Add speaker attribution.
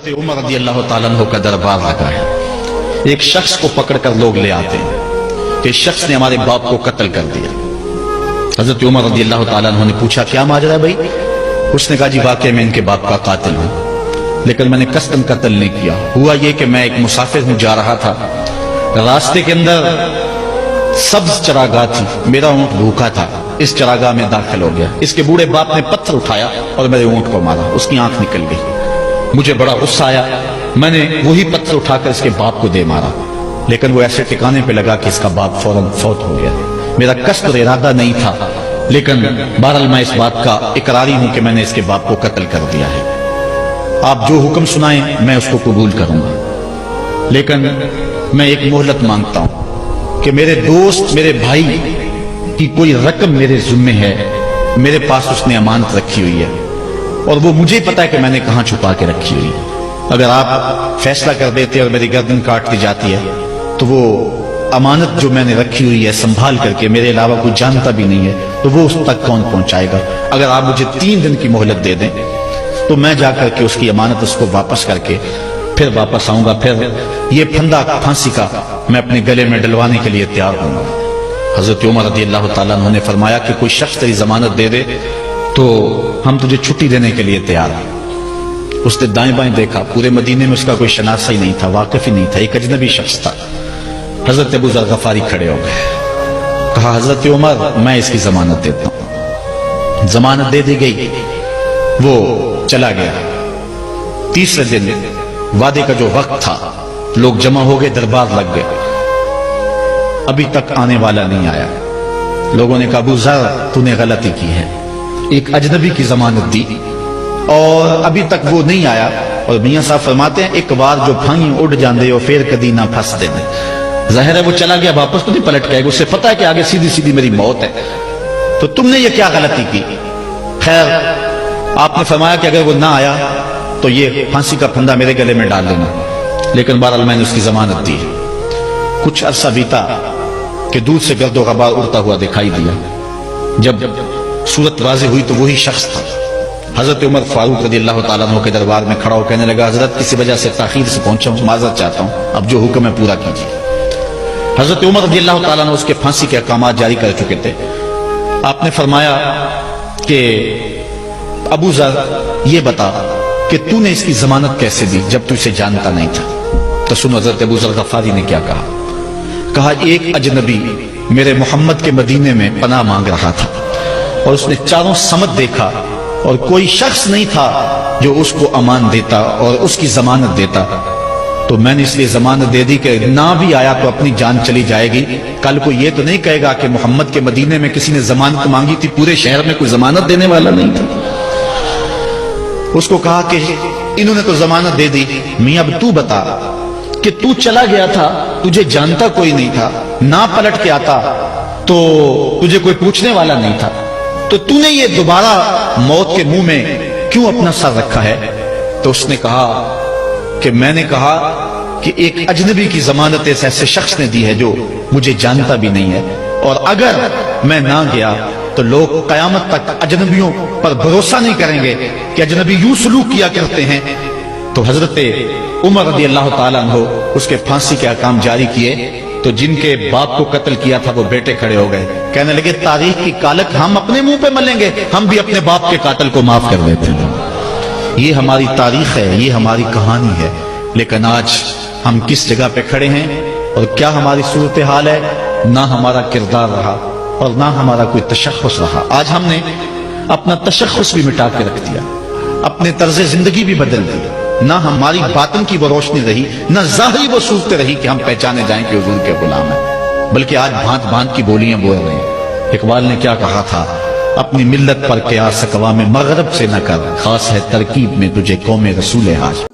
Speaker 1: حضرت عمر رضی اللہ تعالیٰ عنہ کا دربار لگا ہے. ایک شخص کو پکڑ کر لوگ لے آتے ہیں کہ شخص نے ہمارے باپ کو قتل کر دیا. حضرت عمر رضی اللہ تعالیٰ عنہ نے پوچھا کیا ماجرا ہے بھائی؟ اس نے کہا جی واقعی میں ان کے باپ کا قاتل ہوں، لیکن میں نے قصداً قتل نہیں کیا. ہوا یہ کہ میں ایک مسافر ہوں، جا رہا تھا، راستے کے اندر سبز چراگاہ تھی، میرا اونٹ بھوکا تھا، اس چراگاہ میں داخل ہو گیا. اس کے بوڑھے باپ نے پتھر اٹھایا اور میرے اونٹ کو مارا، اس کی آنکھ نکل گئی. مجھے بڑا غصہ آیا، میں نے وہی پتھر اٹھا کر اس کے باپ کو دے مارا، لیکن وہ ایسے ٹھکانے پہ لگا کہ اس کا باپ فوراً فوت ہو گیا. میرا قصد اور ارادہ نہیں تھا، لیکن بہرحال میں اس بات کا اقراری ہوں کہ میں نے اس کے باپ کو قتل کر دیا ہے. آپ جو حکم سنائیں میں اس کو قبول کروں گا، لیکن میں ایک مہلت مانگتا ہوں کہ میرے دوست، میرے بھائی کی کوئی رقم میرے ذمہ ہے، میرے پاس اس نے امانت رکھی ہوئی ہے اور وہ مجھے پتا ہے کہ میں نے کہاں چھپا کے رکھی ہوئی. اگر آپ فیصلہ کر دیتے اور میری گردن کاٹ دی جاتی ہے تو وہ امانت جو میں نے رکھی ہوئی ہے سنبھال کر کے، میرے علاوہ کوئی جانتا بھی نہیں ہے، تو وہ اس تک کون پہنچائے گا؟ اگر آپ مجھے 3 دن کی مہلت دے دیں تو میں جا کر کے اس کی امانت اس کو واپس کر کے پھر واپس آؤں گا. پھر یہ پھندا پھانسی کا میں اپنے گلے میں ڈلوانے کے لیے تیار ہوں گا. حضرت عمر رضی اللہ تعالیٰ عنہ نے فرمایا کہ کوئی شخص تیری ضمانت دے دے تو ہم تجھے چھٹی دینے کے لیے تیار ہیں. اس نے دائیں بائیں دیکھا، پورے مدینے میں اس کا کوئی شناسہ ہی نہیں تھا، واقف ہی نہیں تھا، ایک اجنبی شخص تھا. حضرت ابو ذر غفاری کھڑے ہو گئے، کہا حضرت عمر میں اس کی ضمانت دیتا ہوں. ضمانت دے دی گئی، وہ چلا گیا. تیسرے دن وعدے کا جو وقت تھا، لوگ جمع ہو گئے، دربار لگ گئے، ابھی تک آنے والا نہیں آیا. لوگوں نے کہا ابو ذر تو نے غلطی کی ہے، ایک اجنبی کی ضمانت دی اور ابھی تک وہ نہیں آیا. اور میاں صاحب فرماتے ہیں ایک بار جو پھنگی اڑ جاندے ہو پھر کدی نہ پھنس دے. ظاہر ہے وہ چلا گیا، واپس تو نہیں پلٹ کے آئے گا، اسے پتا ہے کہ آگے سیدھی سیدھی میری موت ہے، تو تم نے یہ کیا غلطی کی؟ خیر آپ نے فرمایا کہ اگر وہ نہ آیا تو یہ پھانسی کا پھندا میرے گلے میں ڈال دینا، لیکن بہرحال میں نے اس کی ضمانت دی. کچھ عرصہ بیتا کہ دور سے گرد و غبار اڑتا ہوا دکھائی دیا. جب صورت واضح ہوئی تو وہی شخص تھا. حضرت عمر فاروق رضی اللہ تعالیٰ عنہ کے دربار میں کھڑا ہو کہنے لگا حضرت کسی وجہ سے تاخیر سے پہنچا ہوں، معذرت چاہتا ہوں، اب جو حکم ہے پورا کیجیے. حضرت عمر رضی اللہ تعالیٰ عنہ اس کے پھانسی کے احکامات جاری کر چکے تھے. آپ نے فرمایا کہ ابو ذر یہ بتا کہ تو نے اس کی ضمانت کیسے دی جب تو اسے جانتا نہیں تھا؟ تو سنو حضرت ابو ذر غفاری نے کیا کہا. کہا ایک اجنبی میرے محمد کے مدینے میں پناہ مانگ رہا تھا اور اس نے چاروں سمت دیکھا اور کوئی شخص نہیں تھا جو اس کو امان دیتا اور اس کی ضمانت دیتا، تو میں نے اس لیے ضمانت دے دی کہ نہ بھی آیا تو اپنی جان چلی جائے گی. کل کو یہ تو نہیں کہے گا کہ محمد کے مدینے میں کسی نے ضمانت مانگی تھی، پورے شہر میں کوئی ضمانت دینے والا نہیں تھا. اس کو کہا کہ انہوں نے تو ضمانت دے دی، میاں اب تو بتا کہ تو چلا گیا تھا، تجھے جانتا کوئی نہیں تھا، نہ پلٹ کے آتا تو تجھے کوئی پوچھنے والا نہیں تھا، تو نے یہ دوبارہ موت کے منہ میں کیوں اپنا سر رکھا ہے؟ تو اس نے کہا کہ میں نے کہا کہ ایک اجنبی کی ضمانت ایسے شخص نے دی ہے جو مجھے جانتا بھی نہیں ہے، اور اگر میں نہ گیا تو لوگ قیامت تک اجنبیوں پر بھروسہ نہیں کریں گے کہ اجنبی یوں سلوک کیا کرتے ہیں. تو حضرت عمر رضی اللہ تعالیٰ عنہ اس کے پھانسی کے احکام جاری کیے. تو جن کے باپ کو قتل کیا تھا وہ بیٹے کھڑے ہو گئے، کہنے لگے تاریخ کی کالک ہم اپنے منہ پہ ملیں گے، ہم بھی اپنے باپ کے قاتل کو معاف کر دیتے ہیں. یہ ہماری تاریخ ہے، یہ ہماری کہانی ہے. لیکن آج ہم کس جگہ پہ کھڑے ہیں اور کیا ہماری صورتحال ہے؟ نہ ہمارا کردار رہا اور نہ ہمارا کوئی تشخص رہا. آج ہم نے اپنا تشخص بھی مٹا کے رکھ دیا، اپنے طرز زندگی بھی بدل دی. نہ ہماری باطن کی وہ روشنی رہی، نہ ظاہری وہ صورت رہی کہ ہم پہچانے جائیں کہ حضور کے غلام ہیں، بلکہ آج بھانت بھانت کی بولیاں بول رہے ہیں. اقبال نے کیا کہا تھا؟ اپنی ملت پر قیاس اقوام مغرب سے نہ کر، خاص ہے ترکیب میں تجھے قوم رسول حاج.